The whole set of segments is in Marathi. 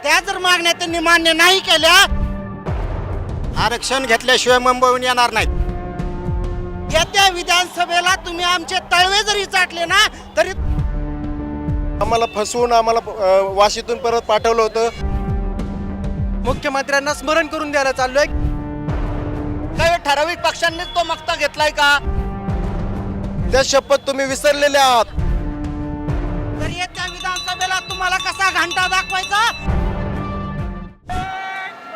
त्या जर मागण्या त्यांनी मान्य नाही केल्या, आरक्षण घेतल्याशिवाय मुंबईहून येणार नाहीत. येत्या विधानसभेला तुम्ही आमचे तळवे जरी चाटले ना तरी आम्हाला फसवून वाशीतून परत पाठवलं होतं. मुख्यमंत्र्यांना स्मरण करून द्यायला चाललोय. काही ठराविक पक्षांनीच तो मक्ता घेतलाय का? त्या शपथ तुम्ही विसरलेले आहात. तर येत्या विधानसभेला तुम्हाला कसा घंटा दाखवायचा?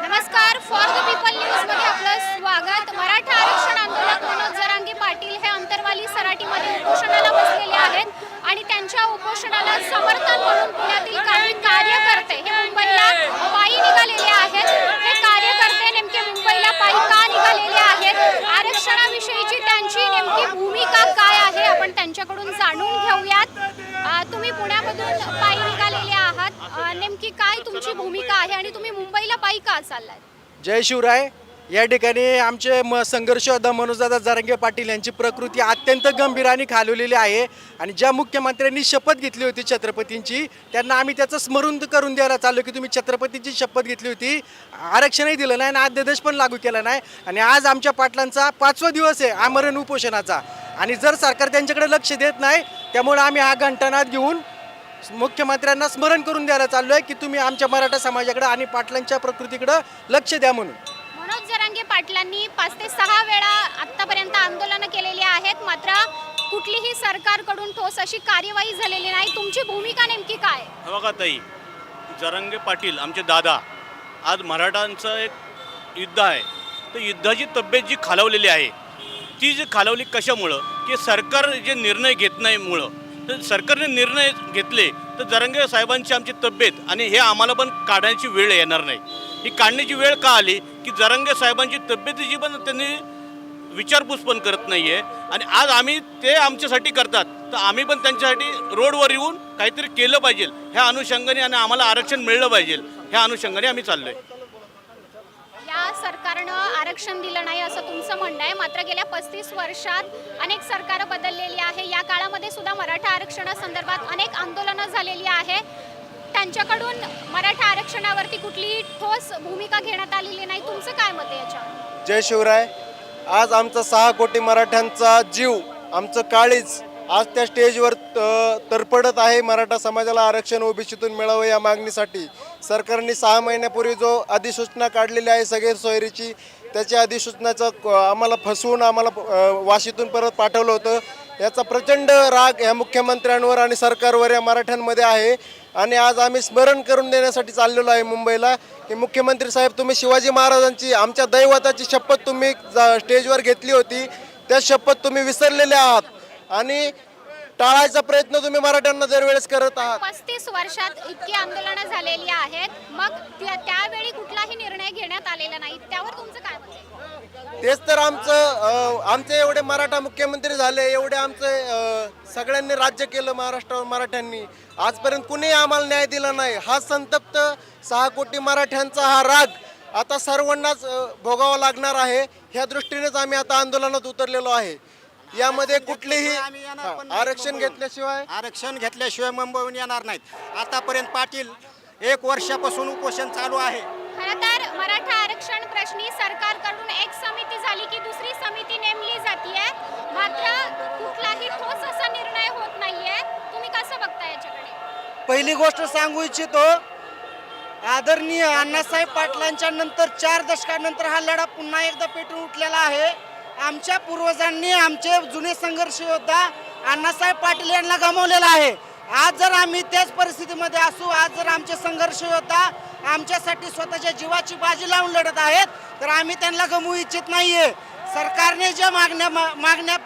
नमस्कार, फॉर द पीपल न्यूज मध्ये आपलं स्वागत. मराठा आरक्षण आंदोलक मनोज जरांगे पाटील हे अंतरवाली सराटीमध्ये उपोषणाला बसलेले आहेत आणि त्यांच्या उपोषणाला समर्थन म्हणून पुण्यातील काही कार्यकर्ते हे मुंबईला पायी निघालेले आहेत. हे कार्यकर्ते नेमके मुंबईला पायी का निघालेले आहेत, आरक्षणाविषयीची त्यांची नेमकी भूमिका काय आहे, आपण त्यांच्याकडून जाणून घेऊयात. तुम्ही पुण्यामधून पायी निघालेले आहात, नेमकी काय तुमची भूमिका आहे आणि तुम्ही मुंबईला पायी का चाललाय? जय शिवराय. या ठिकाणी आमचे संघर्ष योद्धा मनोजदादा जरांगे पाटील यांची प्रकृती अत्यंत गंभीर आणि खालवलेली आहे आणि ज्या मुख्यमंत्र्यांनी शपथ घेतली होती छत्रपतींची, त्यांना आम्ही त्याचं स्मरण करून द्यायला चाललो की तुम्ही छत्रपतींची शपथ घेतली होती, आरक्षणही दिलं नाही आणि अध्यादेश पण लागू केला नाही. आणि आज आमच्या पाटलांचा 5वा दिवस आहे आमरण उपोषणाचा आणि जर सरकार त्यांच्याकडे लक्ष देत नाही, त्यामुळे आम्ही हा घंटानाद घेऊन मुख्यमंत्र्यांना स्मरण करून द्यायला चाललोय की तुम्ही आमच्या मराठा समाजाकडे आणि पाटलांच्या प्रकृतीकडे लक्ष द्या म्हणून. मनोज जरांगे पाटलांनी 5 ते 6 वेळा आतापर्यंत आंदोलनं केलेली आहेत, मात्र कुठलीही सरकारकडून ठोस अशी कार्यवाही झालेली नाही. तुमची भूमिका नेमकी काय? बघा ताई, जरांगे पाटील आमचे दादा, आज मराठांचं एक युद्ध आहे, तर युद्धाची तब्येत जी खालावलेली आहे ती जी खालावली कशामुळं की सरकार जे निर्णय घेत नाही मुळं. तर सरकारने निर्णय घेतले तर जरांगे साहेबांची आमची तब्येत आणि हे आम्हाला पण काढण्याची वेळ येणार नाही. ही काढण्याची वेळ का आली की जरांगे साहेबांची तब्येतीची पण त्यांनी विचारपूस पण करत नाही आहे आणि आज आम्ही ते आमच्यासाठी करतात, तर आम्ही पण त्यांच्यासाठी रोडवर येऊन काहीतरी केलं पाहिजे ह्या अनुषंगाने आणि आम्हाला आरक्षण मिळलं पाहिजे ह्या अनुषंगाने आम्ही चाललो आहे. या सरकारनं आरक्षण दिलं नाही असं तुमचं म्हणणं आहे, मात्र गेल्या 35 वर्षात अनेक सरकारं बदललेली आहे. या काळामध्ये सुद्धा मराठा आरक्षणासंदर्भात अनेक आंदोलनं झालेली आहे. त्यांच्याकडून मराठा आरक्षणावरती कुठलीही ठोस भूमिका घेण्यात आलेली नाही. तुमचं काय मत आहे याच्यावर? जय शिवराय. आज आमचा 6 कोटी मराठ्यांचा जीव, आमचं काळीज आज त्या स्टेजवर तरफडत आहे. मराठा समाजाला आरक्षण ओबीसीतून मिळावं या मागणीसाठी सरकारने 6 महिन्यापूर्वी जो अधिसूचना काढलेली आहे सगळे सोयरीची, त्याच्या अधिसूचनाचं आम्हाला फसवून वाशीतून परत पाठवलं होतं. याचा प्रचंड राग या मुख्यमंत्र्यांवर आणि सरकारवर या मराठ्यांमध्ये आहे आणि आज आम्ही स्मरण करून देण्यासाठी चाललेलो आहे मुंबईला की मुख्यमंत्री साहेब, तुम्ही शिवाजी महाराजांची, आमच्या दैवताची शपथ तुम्ही स्टेजवर घेतली होती, त्या शपथ तुम्ही विसरलेले आहात आणि टाळायचा प्रयत्न तुम्ही मराठ्यांना दरवेळेस करत आहात. 35 वर्षात इतकी आंदोलनं झालेली आहेत, मग त्यावेळी कुठलाही निर्णय घेण्यात आलेला नाही, त्यावर तुमचं काय मत आहे? तेच तर आमचे एवढे मराठा मुख्यमंत्री झाले, एवढे आमचे सगळ्यांनी राज्य केलं महाराष्ट्रावर मराठ्यांनी, आजपर्यंत कुणी आम्हाला न्याय दिला नाही. हा संतप्त 6 कोटी मराठ्यांचा हा राग आता सर्वांनाच भोगावा लागणार आहे. ह्या दृष्टीनेच आम्ही आता आंदोलनात उतरलेलो आहे. यामध्ये कुठलीही आरक्षण घेतल्याशिवाय मुंबईहून येणार नाहीत. आतापर्यंत पाटील 1 वर्षापासून उपोषण चालू आहे. खरं तर मराठा आरक्षण प्रश्नी सरकारकडून एक समिती झाली की दुसरी समिती नेमली जातीये, मात्र कुठलाही ठोस असा निर्णय होत नाहीये. तुम्ही कसं बघता याच्याकडे? पहिली गोष्ट सांगू इच्छितो, आदरणीय अण्णासाहेब पाटलांच्या नंतर 4 दशकानंतर हा लढा पुन्हा एकदा पेटून उठलेला आहे. आमच्या पूर्वजांनी, आमचे जुने संघर्ष योद्धा अण्णासाहेब पाटील यांना गमावलेला आहे. आज जर आम्ही त्याच परिस्थितीमध्ये असू, आज जर आमचे संघर्ष योद्धा आमच्यासाठी स्वतःच्या जीवाची बाजी लावून लढत आहेत, तर आम्ही त्यांना गमवू इच्छित नाहीये. सरकारने ज्या मागण्या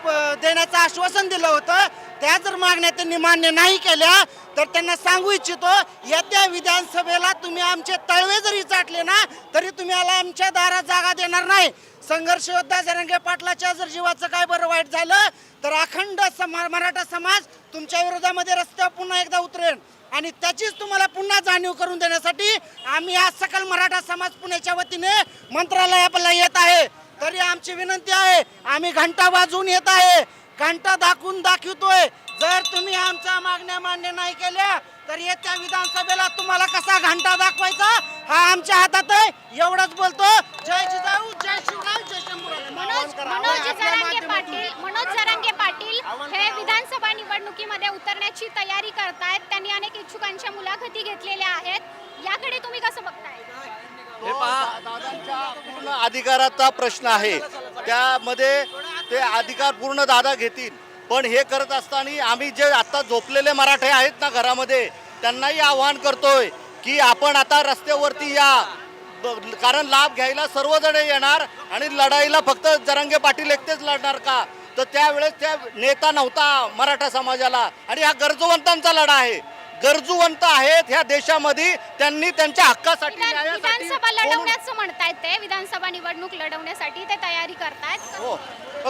देण्याचं आश्वासन दिलं होतं, त्या जर मागण्या त्यांनी मान्य नाही केल्या, तर त्यांना सांगू इच्छितो, येत्या विधानसभेला तुम्ही आमचे तळवे जरी चाटले ना तरी तुम्ही आमच्या दारात जागा देणार नाही. संघर्ष योद्धा जरांगे पाटलाच्या जर जीवाचं काय बरं वाईट झालं तर अखंड मराठा समाज तुमच्या विरोधामध्ये रस्त्यावर पुन्हा एकदा उतरेल आणि त्याचीच तुम्हाला पुन्हा जाणीव करून देण्यासाठी आम्ही आज सकल मराठा समाज पुण्याच्या वतीने मंत्रालयाला येत आहे. तरी आमची विनंती आहे, आम्ही घंटा वाजवून येत आहे, घंटा दाखवतोय. जर तुम्ही आमच्या मागण्या मान्य नाही केल्या तर येत्या विधानसभेला तुम्हाला कसा घंटा दाखवायचा हा आमच्या हातात आहे. एवढंच बोलतो. जय जिजाऊ, जय शिवराय, जय शंभूराज. मनोज जरांगे पाटील हे विधानसभा निवडणुकीमध्ये उतरण्याची तयारी करतायत. त्यांनी अनेक इच्छुकांच्या मुलाखती घेतलेल्या आहेत. याकडे तुम्ही कसं बघताय? हे पहा, दादांच्या पूर्ण अधिकाराचा प्रश्न आहे. त्यामध्ये ते अधिकार पूर्ण दादा घेतील. पण हे करत असताना आम्ही जे आता झोपलेले मराठे आहेत ना घरामध्ये, त्यांनाही आवाहन करतोय की आपण आता रस्त्यावरती या. कारण लाभ घ्यायला सर्वजण येणार आणि लढाईला फक्त जरांगे पाटील एकटेच लढणार का? तर त्यावेळेस त्या नेता नव्हता मराठा समाजाला. आणि हा गरजूवंतांचा लढा आहे. गरजूवंत आहेत ह्या देशामध्ये. त्यांनी त्यांच्या हक्कासाठी विधानसभा लढवण्याचं म्हणतायत. ते विधानसभा निवडणूक लढवण्यासाठी ते तयारी करतायत. हो,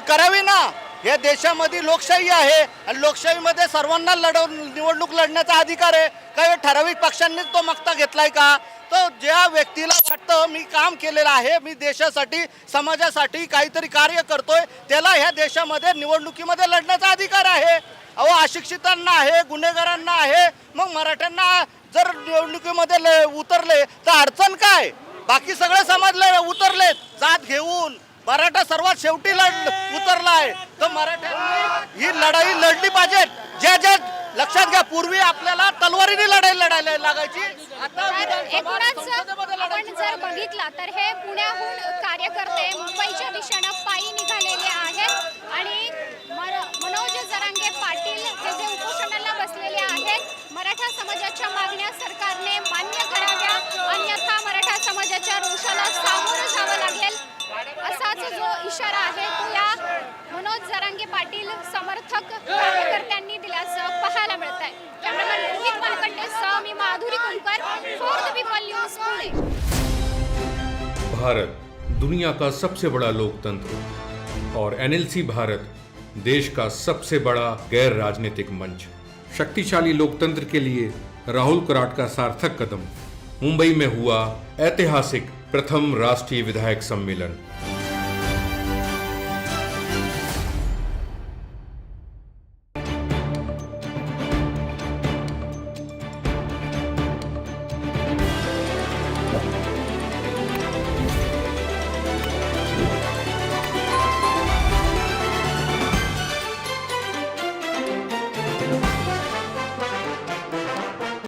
करावी ना. या देशामध्ये लोकशाही आहे आणि लोकशाहीमध्ये सर्वांना निवडणूक लढण्याचा अधिकार आहे. काही ठराविक पक्षांनीच तो मक्ता घेतलाय का? तो ज्या व्यक्तीला वाटतं मी काम केलेलं आहे, मी देशासाठी समाजासाठी काहीतरी कार्य करतोय, त्याला ह्या देशामध्ये निवडणुकीमध्ये लढण्याचा अधिकार आहे. अहो, अशिक्षितांना आहे, गुन्हेगारांना आहे. मग मराठ्यांना जर निवडणुकीमध्ये उतरले तर अडचण काय? बाकी सगळे समाज उतरलेत जात घेऊन. मराठा सर्वात शेवटी उतरलाय. तर मराठ्यांनी ही लढाई लढली पाहिजे. ज्या लक्षात घ्या, पूर्वी आपल्याला तलवारीने लढायला लागायची. आता एकूणच आपण जर बघितला तर हे पुण्याहून कार्यकर्ते मुंबईच्या दिशेनं पायी निघालेले आहेत. आणि मनोज जरांगे पाटील हे जे उपोषणाला बसलेले आहेत, मराठा समाजाच्या मागण्या सरकारने मान्य कराव्या, अन्यथा मराठा समाजाच्या रोषाला सामोरं जावं लागेल, असाच जो इशारा आहे तो या मनोज जरांगे पाटील समर्थक कार्यकर्त्यांनी दिल्याचं पाहायला मिळत आहे. कॅमेरामॅन रोहित मालकंडेसह मी Madhuri Kulkar, for the people news, Pune. Bharat दुनिया का सबसे बड़ा लोकतंत्र और एनएलसी भारत देश का सबसे बड़ा गैर राजनीतिक मंच. शक्तिशाली लोकतंत्र के लिए राहुल कराट का सार्थक कदम. मुंबई में हुआ ऐतिहासिक प्रथम राष्ट्रीय विधायक सम्मेलन.